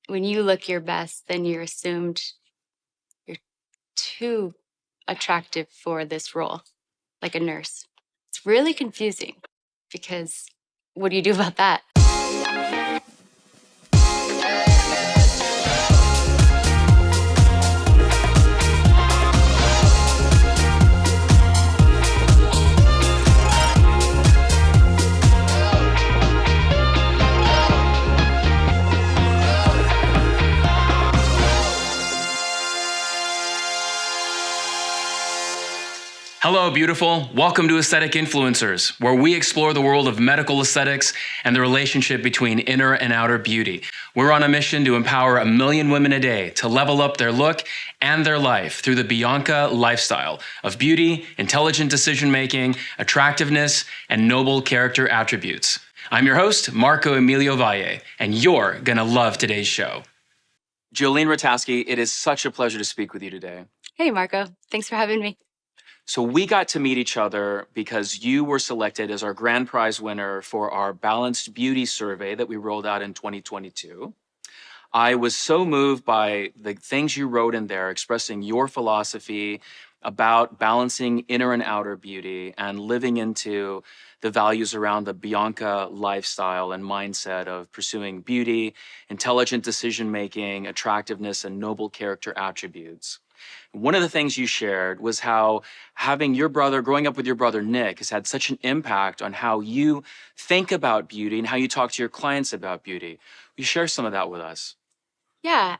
when you look your best, then you're assumed you're too attractive for this role, like a nurse. It's really confusing because what do you do about that? Hello, beautiful. Welcome to Aesthetic Influencers, where we explore the world of medical aesthetics and the relationship between inner and outer beauty. We're on a mission to empower 1 million women a day to level up their look and their life through the BIANCA lifestyle of beauty, intelligent decision-making, attractiveness, and noble character attributes. I'm your host, Marco Emilio Valle, and you're gonna love today's show. Jolene Rataski, it is such a pleasure to speak with you today. Hey, Marco. Thanks for having me. So we got to meet each other because you were selected as our grand prize winner for our Balanced Beauty survey that we rolled out in 2022. I was so moved by the things you wrote in there, expressing your philosophy about balancing inner and outer beauty and living into the values around the Bianca lifestyle and mindset of pursuing beauty, intelligent decision-making, attractiveness, and noble character attributes. One of the things you shared was how having your brother, growing up with your brother Nick, has had such an impact on how you think about beauty and how you talk to your clients about beauty. Will you share some of that with us? Yeah,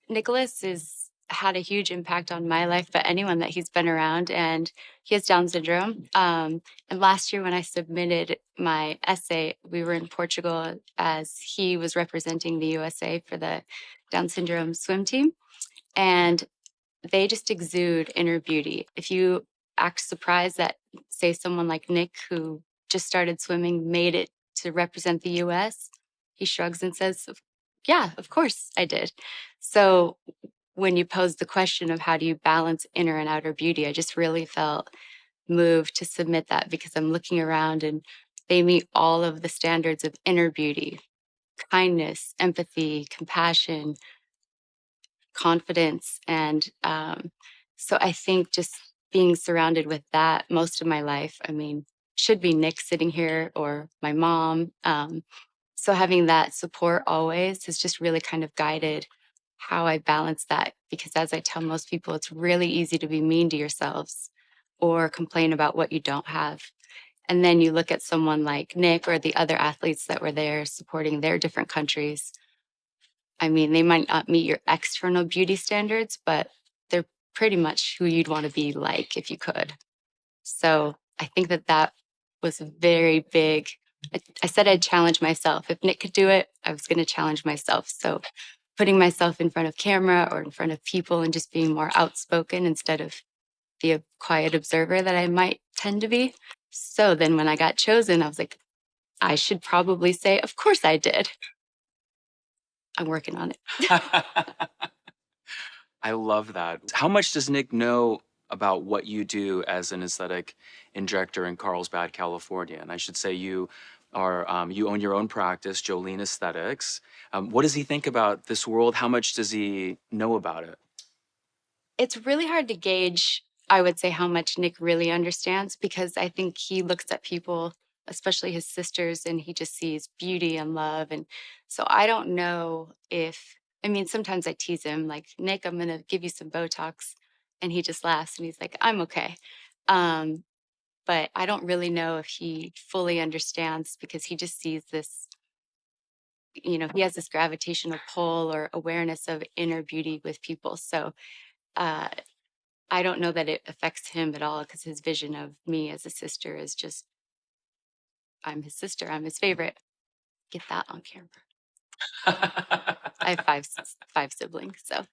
Nicholas has had a huge impact on my life, but anyone that he's been around, and he has Down syndrome. And last year when I submitted my essay, we were in Portugal as he was representing the USA for the Down syndrome swim team. And they just exude inner beauty. If you act surprised that, say, someone like Nick, who just started swimming, made it to represent the US, he shrugs and says, yeah, of course I did. So when you pose the question of how do you balance inner and outer beauty, I just really felt moved to submit that because I'm looking around and they meet all of the standards of inner beauty, kindness, empathy, compassion, confidence. And so I think just being surrounded with that most of my life, I mean, should be Nick sitting here or my mom. So having that support always has just really kind of guided how I balance that. Because as I tell most people, it's really easy to be mean to yourselves or complain about what you don't have. And then you look at someone like Nick or the other athletes that were there supporting their different countries. I mean, they might not meet your external beauty standards, but they're pretty much who you'd want to be like if you could. So I think that that was very big. I said I'd challenge myself. If Nick could do it, I was going to challenge myself. So putting myself in front of camera or in front of people and just being more outspoken instead of the quiet observer that I might tend to be. So then when I got chosen, I was like, I should probably say, of course I did. I'm working on it. I love that. How much does Nick know about what you do as an aesthetic injector in Carlsbad, California? And I should say you are you own your own practice, Jolene Aesthetics. What does he think about this world? How much does he know about it? It's really hard to gauge, I would say, how much Nick really understands because I think he looks at people, especially his sisters, and he just sees beauty and love. And so I don't know if, I mean, sometimes I tease him, like, Nick, I'm going to give you some Botox. And he just laughs and he's like, I'm okay. Um, but I don't really know if he fully understands because he just sees this, you know, he has this gravitational pull or awareness of inner beauty with people. So, uh, I don't know that it affects him at all because his vision of me as a sister is just, I'm his sister, I'm his favorite. Get that on camera. I have five siblings, so.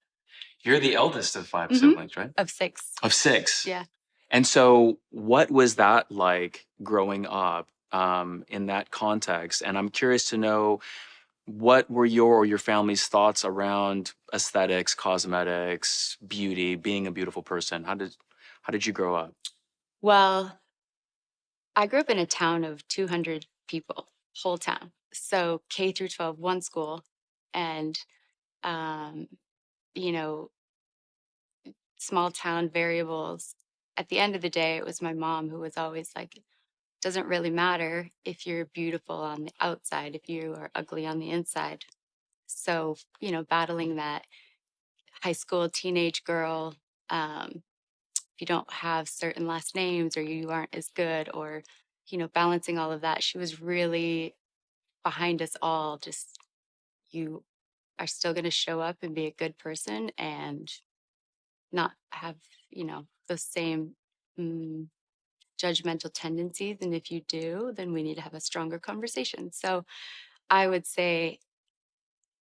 You're the eldest of 5 siblings, right? Of six. Of 6. Yeah. And so what was that like growing up in that context? And I'm curious to know what were your or your family's thoughts around aesthetics, cosmetics, beauty, being a beautiful person? How did you grow up? Well, I grew up in a town of 200 people, whole town. So K through 12, one school. And um, you know, small town variables. At the end of the day, it was my mom who was always like, doesn't really matter if you're beautiful on the outside, if you are ugly on the inside. So, battling that high school teenage girl, if you don't have certain last names or you aren't as good, or, balancing all of that, she was really behind us all. Just, you are still going to show up and be a good person and not have, those same mm, judgmental tendencies. And if you do, then we need to have a stronger conversation. So I would say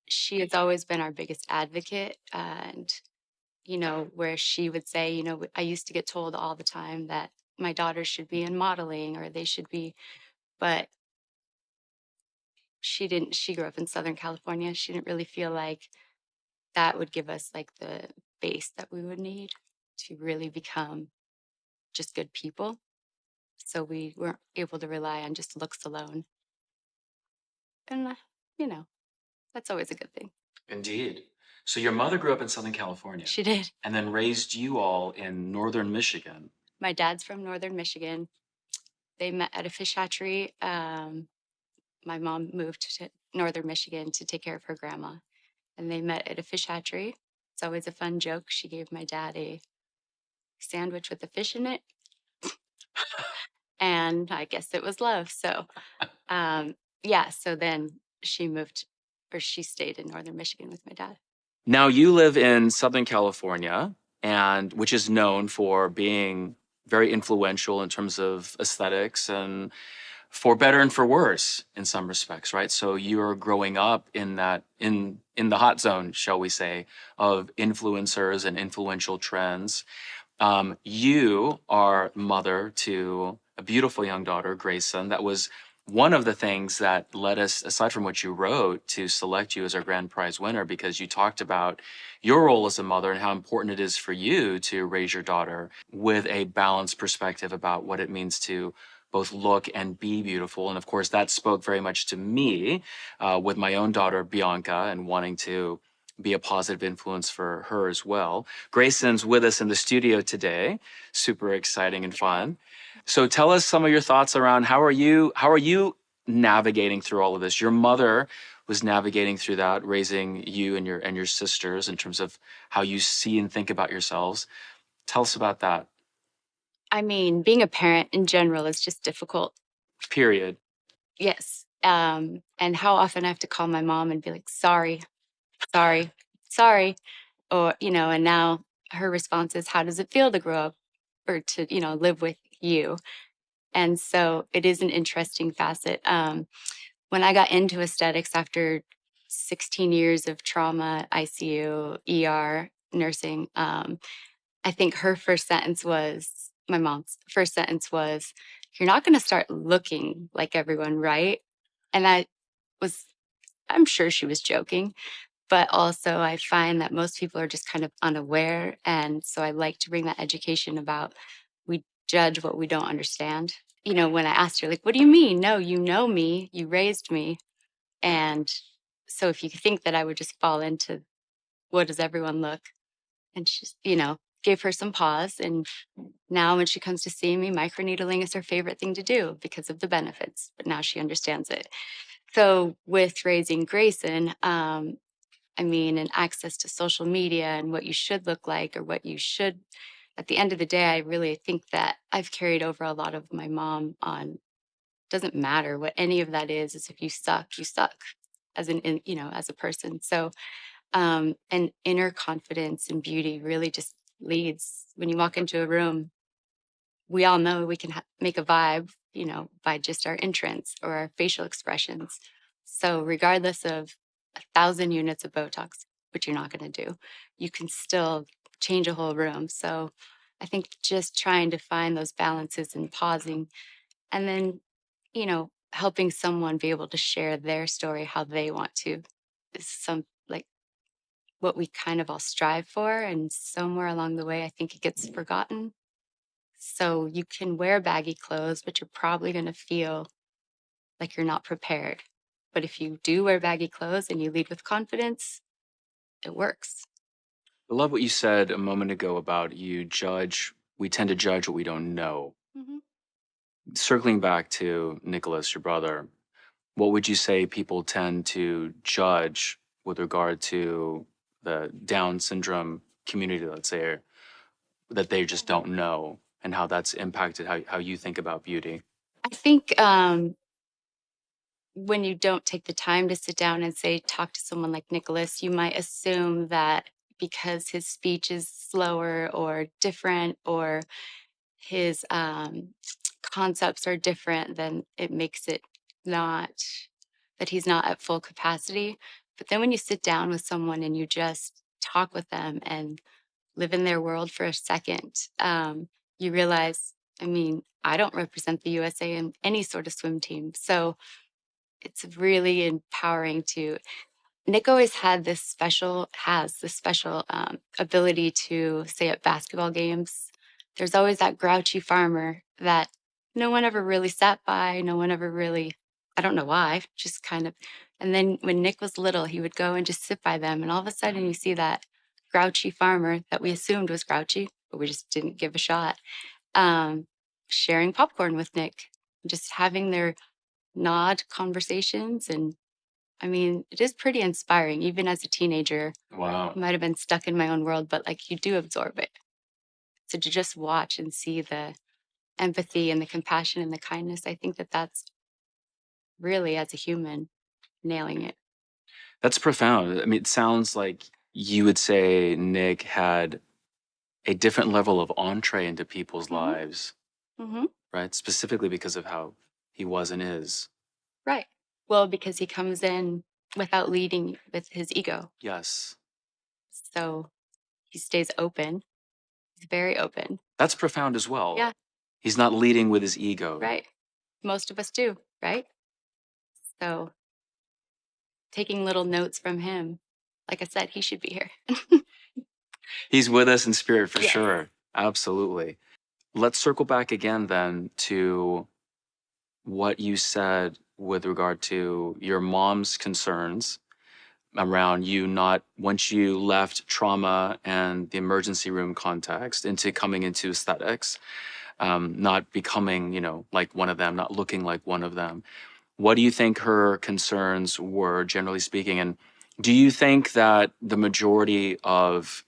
she has always been our biggest advocate. And, where she would say, I used to get told all the time that my daughters should be in modeling or they should be, but she didn't, she grew up in Southern California. She didn't really feel like that would give us like the base that we would need to really become just good people. So we weren't able to rely on just looks alone. And, you know, that's always a good thing. Indeed. So your mother grew up in Southern California She did. and then raised you all in Northern Michigan. My dad's from Northern Michigan. They met at a fish hatchery. My mom moved to Northern Michigan to take care of her grandma, and they met at a fish hatchery. It's always a fun joke. She gave my dad a sandwich with a fish in it, and I guess it was love. So, yeah. So then she moved, or she stayed in Northern Michigan with my dad. Now you live in Southern California, and which is known for being very influential in terms of aesthetics and for better and for worse in some respects, right? So you're growing up in that in the hot zone, shall we say, of influencers and influential trends. You are mother to a beautiful young daughter, Grayson. That was one of the things that led us, aside from what you wrote, to select you as our grand prize winner, because you talked about your role as a mother and how important it is for you to raise your daughter with a balanced perspective about what it means to both look and be beautiful. And of course, that spoke very much to me with my own daughter, Bianca, and wanting to be a positive influence for her as well. Grayson's with us in the studio today. Super exciting and fun. So tell us some of your thoughts around how are you navigating through all of this? Your mother was navigating through that, raising you and your sisters in terms of how you see and think about yourselves. Tell us about that. I mean, being a parent in general is just difficult. Period. Yes. And how often I have to call my mom and be like, sorry, sorry, sorry. Or, and now her response is, how does it feel to grow up or to, live with you? And so it is an interesting facet. When I got into aesthetics after 16 years of trauma, ICU, ER, nursing, I think her first sentence was, my mom's first sentence was, you're not going to start looking like everyone, right? And was, I'm sure she was joking, but also I find that most people are just kind of unaware. And so I like to bring that education about we judge what we don't understand. When I asked her, like, what do you mean? No, you know me, you raised me. And so if you think that I would just fall into what does everyone look? And she's, gave her some pause. And now when she comes to see me, microneedling is her favorite thing to do because of the benefits. But now she understands it. So with raising Grayson, and access to social media and what you should look like or what you should, at the end of the day, I really think that I've carried over a lot of my mom on, doesn't matter what any of that is if you suck as as a person. So, and inner confidence and beauty really just leads when you walk into a room. We all know we can make a vibe, by just our entrance or our facial expressions. So, regardless of 1,000 units of Botox, which you're not going to do, you can still change a whole room. So, I think just trying to find those balances and pausing, and then, helping someone be able to share their story how they want to is some like what we kind of all strive for. And somewhere along the way, I think it gets forgotten. So you can wear baggy clothes, but you're probably going to feel like you're not prepared. But if you do wear baggy clothes and you lead with confidence, it works. I love what you said a moment ago about we tend to judge what we don't know. Hmm. Circling back to Nicholas, your brother, what would you say people tend to judge with regard to the Down syndrome community, let's say, or that they just don't know, and how that's impacted how you think about beauty? I think when you don't take the time to sit down and say, talk to someone like Nicholas, you might assume that because his speech is slower or different, or his concepts are different, then it makes it not that he's not at full capacity. But then when you sit down with someone and you just talk with them and live in their world for a second, you realize, I mean, I don't represent the USA in any sort of swim team. So it's really empowering to Nick always has this special ability to say at basketball games, there's always that grouchy farmer that no one ever really sat by. No one ever really, I don't know why, just kind of. And then when Nick was little, he would go and just sit by them. And all of a sudden, you see that grouchy farmer that we assumed was grouchy, but we just didn't give a shot, um, sharing popcorn with Nick, just having their nod conversations. And I mean, it is pretty inspiring. Even as a teenager, Wow. I might have been stuck in my own world, but like you do absorb it. So to just watch and see the empathy and the compassion and the kindness, I think that that's really, as a human, nailing it. That's profound. I mean, it sounds like you would say Nick had a different level of entree into people's Hmm. lives, Hmm. right? Specifically because of how he was and is. Right. Well, because he comes in without leading with his ego. Yes. So he stays open. He's very open. That's profound as well. Yeah, He's not leading with his ego. right. Most of us do, right? So taking little notes from him, like I said, he should be here. He's with us in spirit for Yes. sure. Absolutely. Let's circle back again then to what you said with regard to your mom's concerns around you not, once you left trauma and the emergency room context into coming into aesthetics, not becoming, like one of them, not looking like one of them. What do you think her concerns were, generally speaking? And do you think that the majority of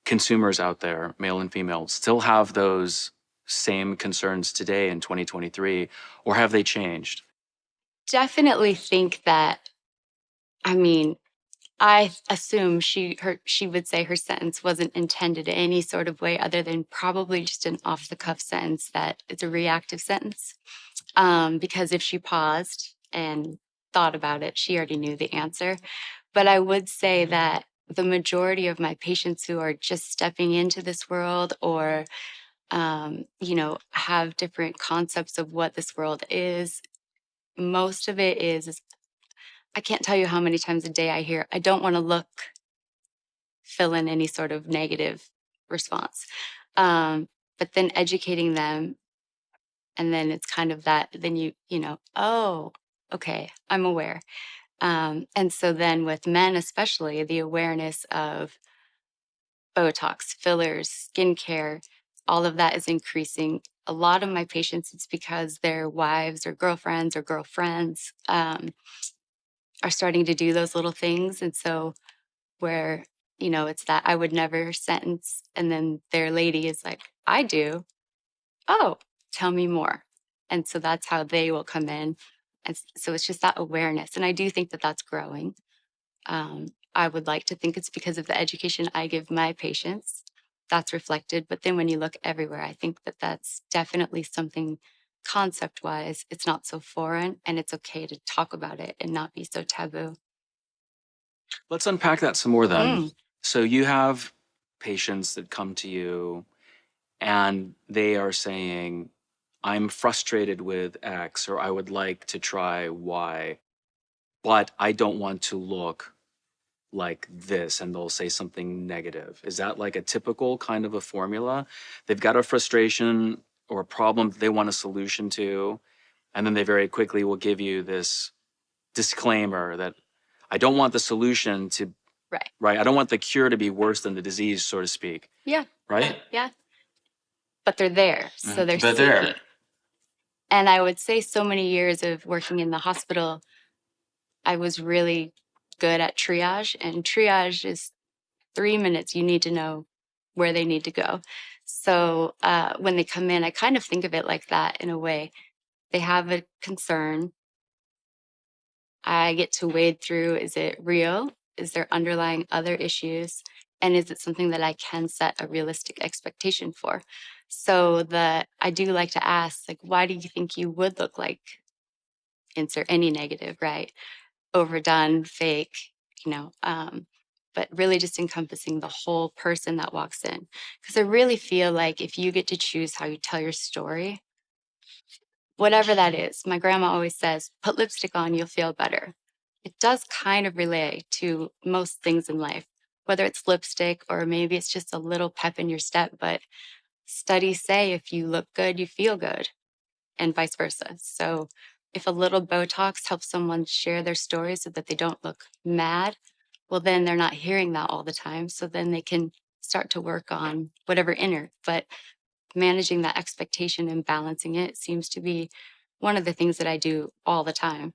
consumers out there, male and female, still have those same concerns today in 2023, or have they changed? Definitely think that, I mean, I assume she would say her sentence wasn't intended in any sort of way other than probably just an off the cuff sentence that it's a reactive sentence. Because if she paused and thought about it, she already knew the answer. But I would say that the majority of my patients who are just stepping into this world, or have different concepts of what this world is, most of it is I can't tell you how many times a day I hear, I don't want to look, fill in any sort of negative response. But then educating them, and then it's kind of that, then oh, okay, I'm aware. And so then with men, especially, the awareness of Botox, fillers, skincare, all of that is increasing. A lot of my patients, it's because their wives or girlfriends are starting to do those little things. And so where, it's that I would never sentence. And then their lady is like, I do. Oh, tell me more. And so that's how they will come in. And so it's just that awareness. And I do think that that's growing. I would like to think it's because of the education I give my patients that's reflected. But then when you look everywhere, I think that that's definitely something concept wise, it's not so foreign, and it's okay to talk about it and not be so taboo. Let's unpack that some more then. Mm, So you have patients that come to you and they are saying, I'm frustrated with X, or I would like to try Y, but I don't want to look like this. And they'll say something negative. Is that like a typical kind of a formula? They've got a frustration or a problem that they want a solution to. And then they very quickly will give you this disclaimer that I don't want the solution to Right. right? I don't want the cure to be worse than the disease, so to speak, Yeah. right? Yeah. But they're there. So they're But seeking. there, And I would say so many years of working in the hospital, I was really good at triage. And triage is 3 minutes. You need to know where they need to go. So when they come in, I kind of think of it like that in a way. They have a concern. I get to wade through, is it real? Is there underlying other issues? And is it something that I can set a realistic expectation for? So that I do like to ask, like, why do you think you would look like insert any negative, right? Overdone, fake, you know, but really just encompassing the whole person that walks in. Because I really feel like if you get to choose how you tell your story, whatever that is, my grandma always says, put lipstick on, you'll feel better. It does kind of relate to most things in life, whether it's lipstick or maybe it's just a little pep in your step. But studies say if you look good, you feel good, and vice versa. So if a little Botox helps someone share their story so that they don't look mad, well, then they're not hearing that all the time. So then they can start to work on whatever inner. But managing that expectation and balancing it seems to be one of the things that I do all the time.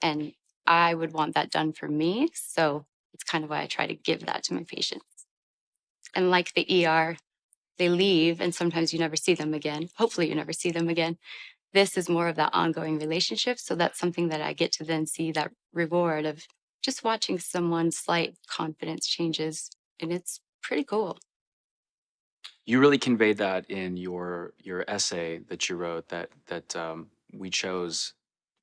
And I would want that done for me. So it's kind of why I try to give that to my patients. And like the ER, they leave and sometimes you never see them again. Hopefully, you never see them again. This is more of that ongoing relationship. So that's something that I get to then see that reward of just watching someone's slight confidence changes. And it's pretty cool. you really conveyed that in your essay that you wrote that we chose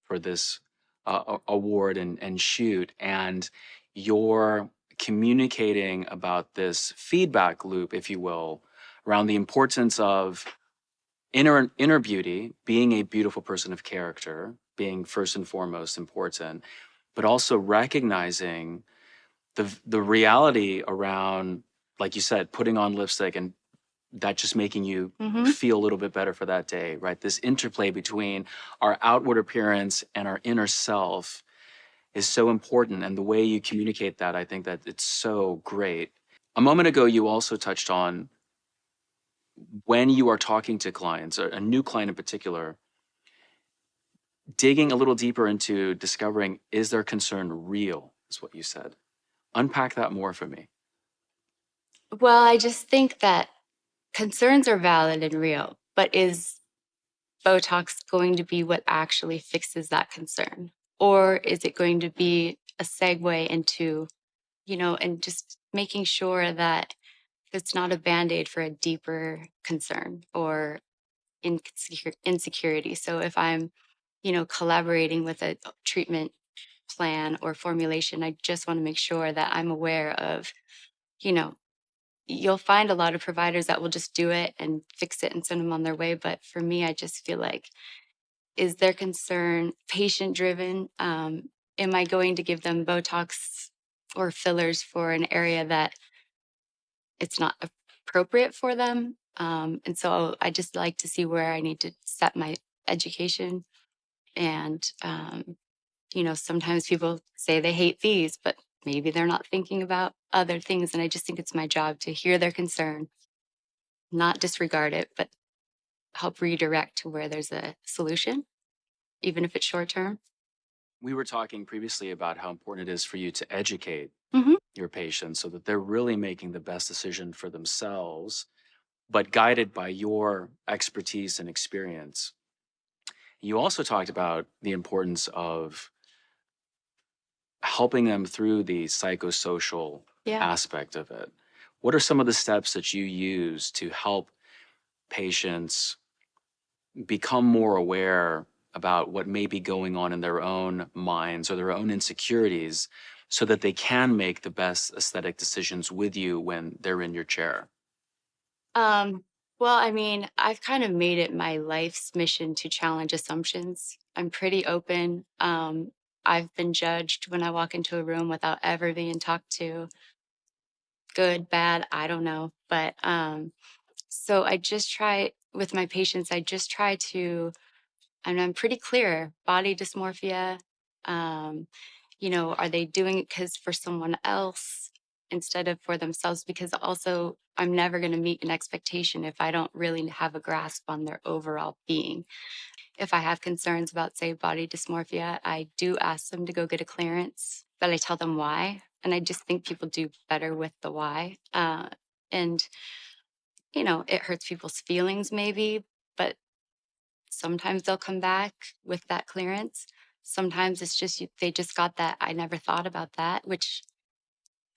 for this award and shoot, and you're communicating about this feedback loop, if you will, around the importance of inner beauty, being a beautiful person of character, being first and foremost important, but also recognizing the reality around, like you said, putting on lipstick and that just making you Hmm. feel a little bit better for that day, right? This interplay between our outward appearance and our inner self is so important. And the way you communicate that, I think that it's so great. A moment ago, you also touched on when you are talking to clients, a new client in particular, digging a little deeper into discovering, is their concern real, is what you said. Unpack that more for me. Well, I just think that concerns are valid and real, but is Botox going to be what actually fixes that concern? Or is it going to be a segue into, and just making sure that it's not a band aid for a deeper concern or insecurity? So if I'm, collaborating with a treatment plan or formulation, I just want to make sure that I'm aware of, you know, you'll find a lot of providers that will just do it and fix it and send them on their way. But for me, I just feel like, is their concern patient driven? Am I going to give them Botox or fillers for an area that it's not appropriate for them? And so I just like to see where I need to set my education. And, sometimes people say they hate fees, but maybe they're not thinking about other things. And I just think it's my job to hear their concern, not disregard it, but help redirect to where there's a solution, even if it's short term. We were talking previously about how important it is for you to educate Hmm. your patients so that they're really making the best decision for themselves, but guided by your expertise and experience. You also talked about the importance of helping them through the psychosocial Yeah. aspect of it. What are some of the steps that you use to help patients become more aware about what may be going on in their own minds or their own insecurities so that they can make the best aesthetic decisions with you when they're in your chair? Um, well, I mean, I've kind of made it my life's mission to challenge assumptions. I'm pretty open. I've been judged when I walk into a room without ever being talked to. Good, bad, I don't know. But so I just try with my patients, I just try to, and I'm pretty clear, body dysmorphia. Um, are they doing it because for someone else? instead of for themselves, because also I'm never going to meet an expectation if I don't really have a grasp on their overall being. If I have concerns about, say, body dysmorphia, I do ask them to go get a clearance, but I tell them why. And I just think people do better with the why. And, it hurts people's feelings maybe, but sometimes they'll come back with that clearance. Sometimes it's just they just got that I never thought about that, which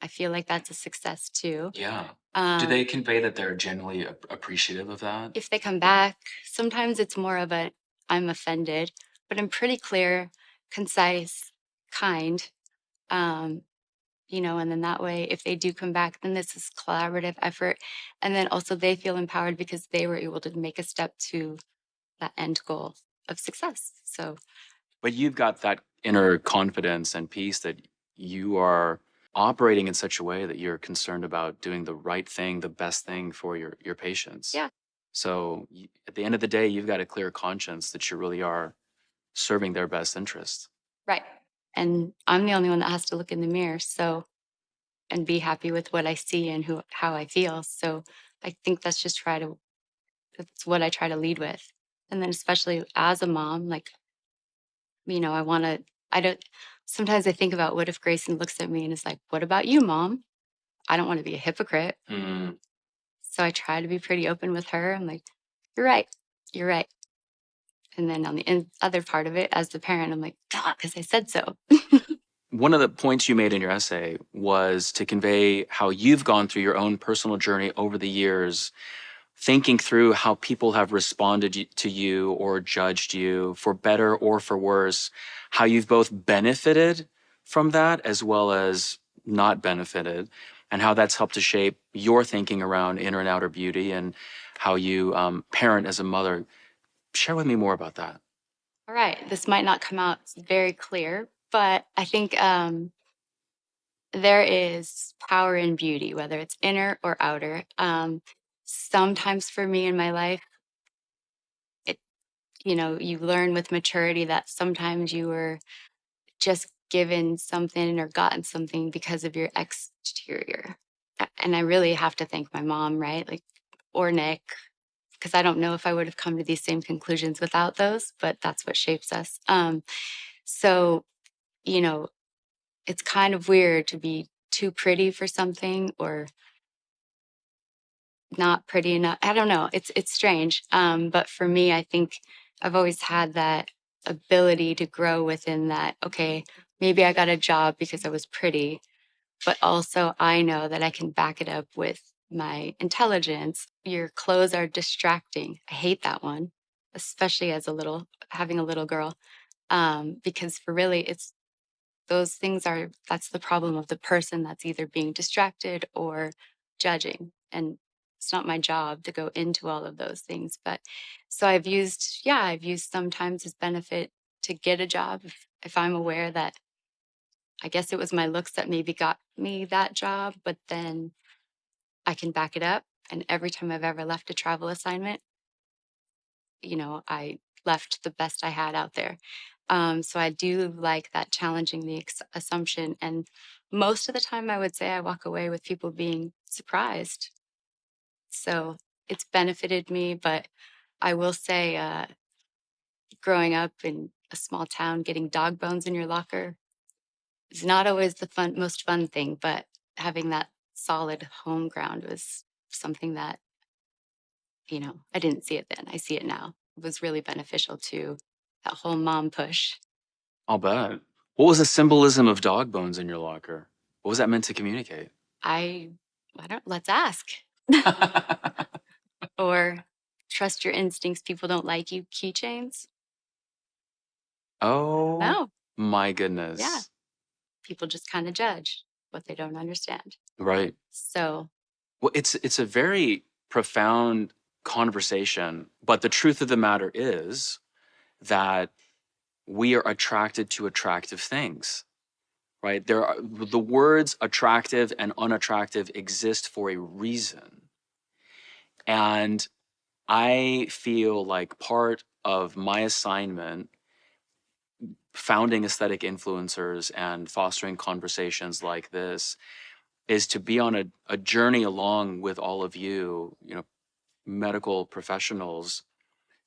I feel like that's a success too. Yeah. Do Um, they convey that they're genuinely appreciative of that? if they come back, sometimes it's more of a I'm offended, but I'm pretty clear, concise, kind. Um, and then that way, if they do come back, then this is collaborative effort. And then also they feel empowered because they were able to make a step to that end goal of success. So, But you've got that inner confidence and peace that you are operating in such a way that you're concerned about doing the right thing, the best thing for your patients. yeah, So at the end of the day, you've got a clear conscience that you really are serving their best interest. right. And I'm the only one that has to look in the mirror. So, and be happy with what I see and how I feel. So I think that's what I try to lead with. And then especially as a mom, like, I want to, I don't, sometimes I think about what if Grayson looks at me and is like, what about you, mom? I don't want to be a hypocrite. Mm. So I try to be pretty open with her. I'm like, you're right. You're right. And then on the other part of it, as the parent, I'm like, because I said so. One of the points you made in your essay was to convey how you've gone through your own personal journey over the years, thinking through how people have responded to you or judged you for better or for worse, how you've both benefited from that as well as not benefited, and how that's helped to shape your thinking around inner and outer beauty and how you parent as a mother. Share with me more about that. All right. This might not come out very clear, but I think there is power in beauty, whether it's inner or outer. Sometimes for me in my life, it, you learn with maturity that sometimes you were just given something or gotten something because of your exterior. And I really have to thank my mom, right? Like, or Nick, because I don't know if I would have come to these same conclusions without those, but that's what shapes us. So, you know, it's kind of weird to be too pretty for something or not pretty enough. I don't know. It's strange. But for me, I think I've always had that ability to grow within that. Okay, maybe I got a job because I was pretty, but also I know that I can back it up with my intelligence. Your clothes are distracting. I hate that one, especially as having a little girl. Because for really, that's the problem of the person that's either being distracted or judging. And it's not my job to go into all of those things. But so I've used sometimes as benefit to get a job if I'm aware that I guess it was my looks that maybe got me that job, but then I can back it up. And every time I've ever left a travel assignment, I left the best I had out there. So I do like that challenging the assumption. And most of the time, I would say I walk away with people being surprised. So it's benefited me. But I will say, growing up in a small town, getting dog bones in your locker is not always the most fun thing. But having that solid home ground was something that, I didn't see it then. I see it now. It was really beneficial to that whole mom push. I'll bet. What was the symbolism of dog bones in your locker? What was that meant to communicate? I I don't let's ask. Or trust your instincts, people don't like you, keychains? Oh No. my Yeah. goodness. People just kinda judge what they don't understand. Right. So, Well, it's a very profound conversation, but the truth of the matter is that we are attracted to attractive things, right? There are the words attractive and unattractive exist for a reason. And I feel like part of my assignment founding aesthetic influencers and fostering conversations like this is to be on a journey along with all of you, medical professionals,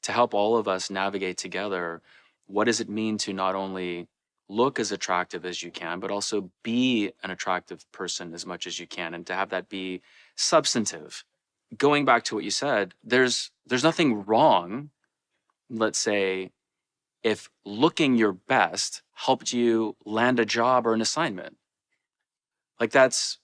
to help all of us navigate together. What does it mean to not only look as attractive as you can, but also be an attractive person as much as you can, and to have that be substantive? Going back to what you said, there's nothing wrong, let's say, if looking your best helped you land a job or an assignment. Like that's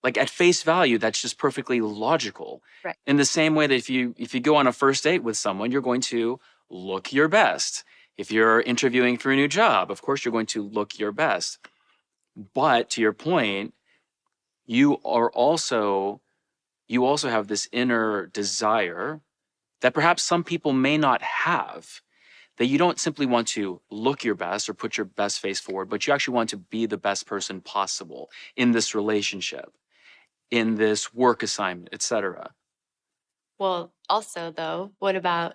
like at face value, that's just perfectly logical. Right. In the same way that if you go on a first date with someone, you're going to look your best. If you're interviewing for a new job, of course you're going to look your best. But to your point, you are also you also have this inner desire that perhaps some people may not have, that you don't simply want to look your best or put your best face forward, but you actually want to be the best person possible in this relationship, in this work assignment, etc. Well, also though, what about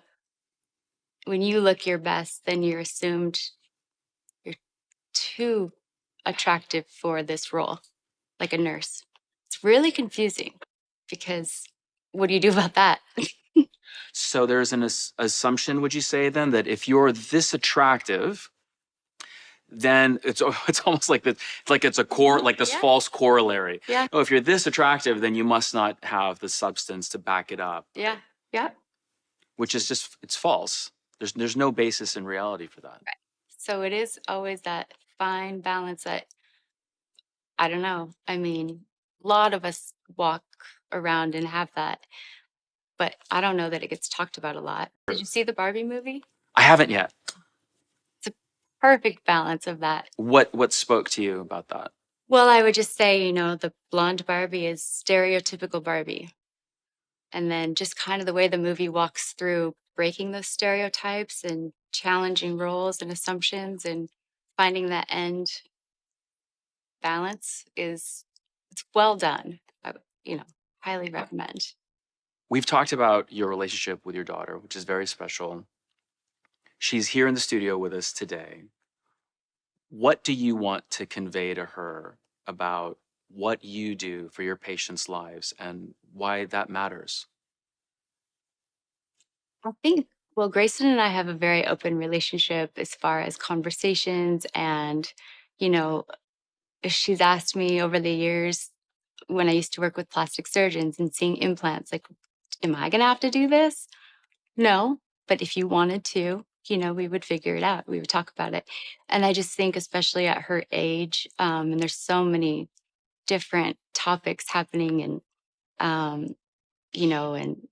when you look your best, then you're assumed you're too attractive for this role, like a nurse. It's really confusing because what do you do about that? So there's an assumption, would you say then, that if you're this attractive, then it's almost like that, like it's a core, like this Yeah. false corollary. Yeah. Oh, if you're this attractive, then you must not have the substance to back it up, Yeah. Yeah. which is just, it's false. There's no basis in reality for that. So it is always that fine balance that I don't know. I mean, a lot of us walk around and have that, but I don't know that it gets talked about a lot. Did you see the Barbie movie? I haven't yet. It's a perfect balance of that. What spoke to you about that? Well, I would just say, the blonde Barbie is stereotypical Barbie. And then just kind of the way the movie walks through breaking those stereotypes and challenging roles and assumptions and finding that end balance it's well done. I would, highly recommend. We've talked about your relationship with your daughter, which is very special. She's here in the studio with us today. What do you want to convey to her about what you do for your patients' lives and why that matters? I think, well, Grayson and I have a very open relationship as far as conversations. And, you know, she's asked me over the years when I used to work with plastic surgeons and seeing implants, like, am I going to have to do this? No. But if you wanted to, we would figure it out. We would talk about it. And I just think, especially at her age, and there's so many different topics happening um, and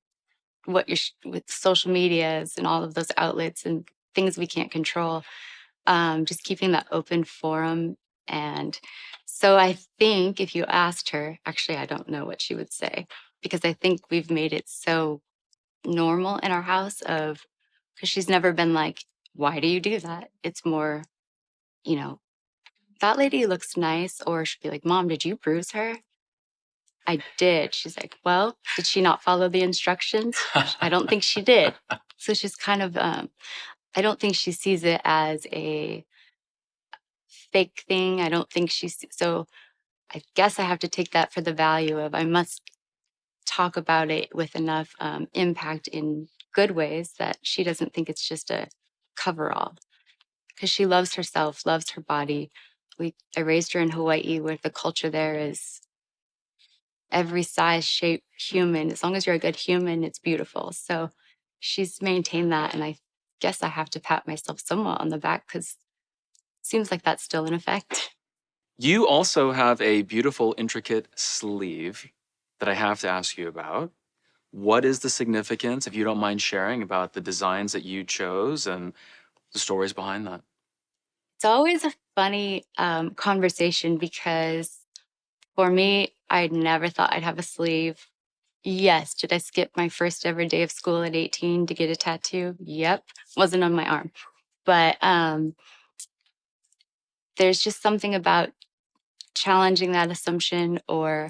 what you're with social medias and all of those outlets and things we can't control, just keeping that open forum. And so I think if you asked her, actually, I don't know what she would say, because I think we've made it so normal in our house because she's never been like, why do you do that? It's more, you know, that lady looks nice. Or she'd be like, Mom, did you bruise her? I did. She's like, well, did she not follow the instructions? I don't think she did. So she's kind of, I don't think she sees it as a fake thing. I don't think so I guess I have to take that for the value of I must talk about it with enough impact in good ways that she doesn't think it's just a coverall, because she loves herself, loves her body. I raised her in Hawaii, where the culture there is every size, shape, human. As long as you're a good human, it's beautiful. So she's maintained that. And I guess I have to pat myself somewhat on the back because it seems like that's still in effect. You also have a beautiful, intricate sleeve that I have to ask you about. What is the significance, if you don't mind sharing, about the designs that you chose and the stories behind that? It's always a funny conversation because for me, I never thought I'd have a sleeve. Yes. Did I skip my first ever day of school at 18 to get a tattoo? Yep. Wasn't on my arm. But there's just something about challenging that assumption. Or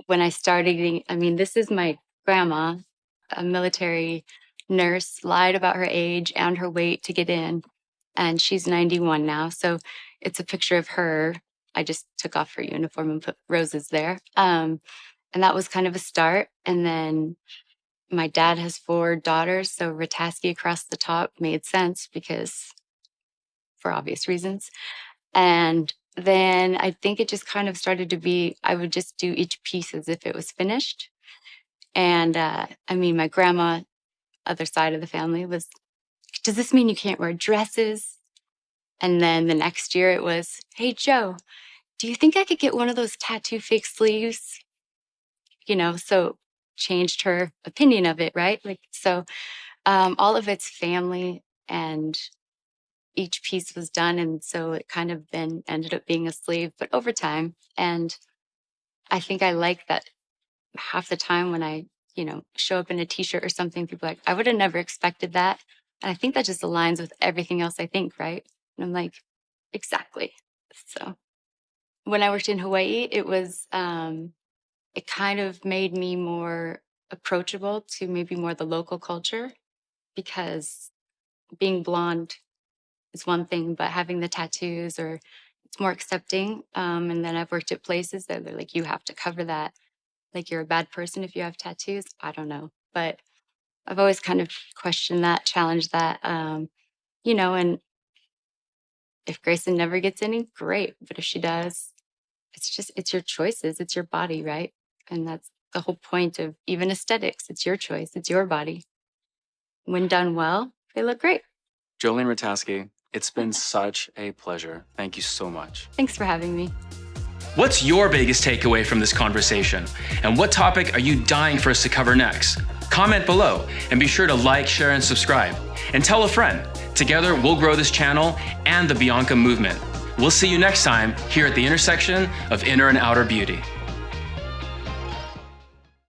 when I started eating, I mean, this is my grandma, a military nurse, lied about her age and her weight to get in. And she's 91 now. So it's a picture of her I just took off her uniform and put roses there. And that was kind of a start. And then my dad has 4 daughters, so Rataski across the top made sense because for obvious reasons. And then I think it just kind of started to be, I would just do each piece as if it was finished. And I mean, my grandma, other side of the family, was, does this mean you can't wear dresses? And then the next year it was, hey, Joe, do you think I could get one of those tattoo fake sleeves? You know, so changed her opinion of it, right? Like, so all of it's family, and each piece was done. And so it kind of then ended up being a sleeve, but over time. And I think I like that half the time when I, show up in a t-shirt or something, people are like, I would have never expected that. And I think that just aligns with everything else I think, right? And I'm like, exactly. So when I worked in Hawaii, it was, it kind of made me more approachable to maybe more the local culture, because being blonde is one thing, but having the tattoos, or it's more accepting. And then I've worked at places that they're like, you have to cover that. Like, you're a bad person if you have tattoos. I don't know. But I've always kind of questioned that, challenged that, and if Grayson never gets any, great. But if she does, it's your choices. It's your body, right? And that's the whole point of even aesthetics. It's your choice. It's your body. When done well, they look great. Jolene Rataski, it's been such a pleasure. Thank you so much. Thanks for having me. What's your biggest takeaway from this conversation? And what topic are you dying for us to cover next? Comment below and be sure to like, share, and subscribe. And tell a friend. Together, we'll grow this channel and the Bianca movement. We'll see you next time here at the intersection of inner and outer beauty.